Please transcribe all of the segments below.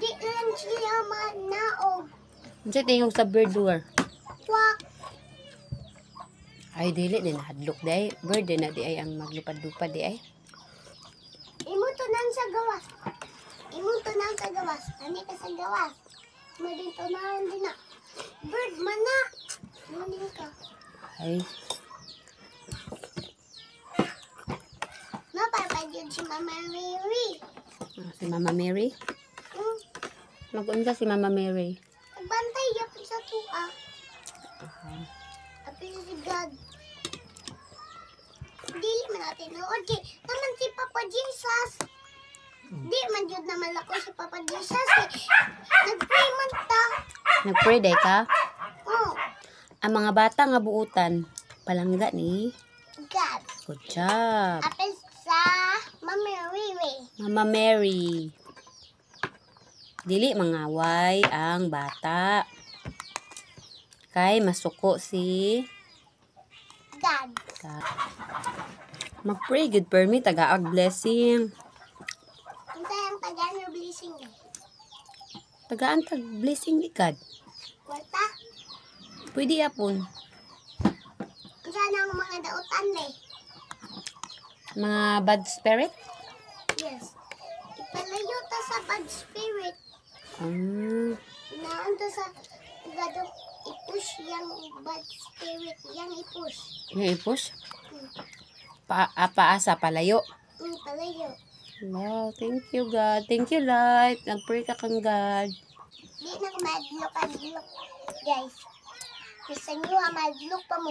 Di lang siya manaog. Unsa tingog sa bird lure? Wak. Ay dili din hadlok day. Bird din na di ay ang maglupad-lupad di ay. Imo tunan sa gawas. Imo tunan sa gawas. Ani ka sa gawas. Madin tunan din na. Bird mana. Manin ka. Ay, Napapadyod si Mama Mary. si Mama Mary. Mag-unsa si Mama Mary. Nagbantay yapon sa tuwa. Apil si God. Dili man natin nood. Naman si Papa Jesus. Di man yun na malako si Papa Jesus. Nag-pray man ta. Nag-pray day ka? Oh, Ang mga bata nga buutan, palangga ni. God. Good job. Apil sa Mama Mary. Mama Mary. Dili mangaway ang bata. Kay masuko si God. mag-pray good per me tagaag blessing. Ang tayang pagano blessing eh. Tagaan tag blessing ni God. Kwarta. Pwede apon. Ang sana ang mga dautan eh. Mga bad spirit. Yes. Ipalayo ta sa bad spirit. Naanta sa gado i-push yung bad spirit. Yang i-push. Yung i-push. Paasa palayo. Palayo. Wow, thank you God. Thank you Light. Nag-pray ka kang God. Di na madlok. Guys. Gusto nyo madlok pa mo.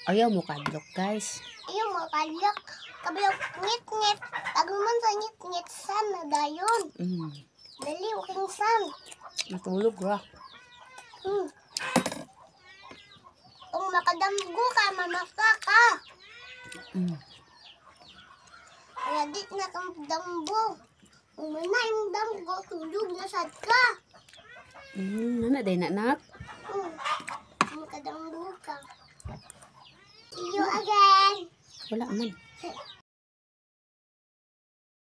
Ayaw mo kadlok guys. Ayaw mo kadlok. Kabilog ngit-ngit. Taguman sa ngit-ngit san na dayon. Dali, uking san. Matulog ra. Kung makadamgo ka, mamaka ka. Kaya di na kang damgo. Kung na yung damgo, tulog na sad ka. Nana day na nak. Makadamgo ka. See you again. Wala man.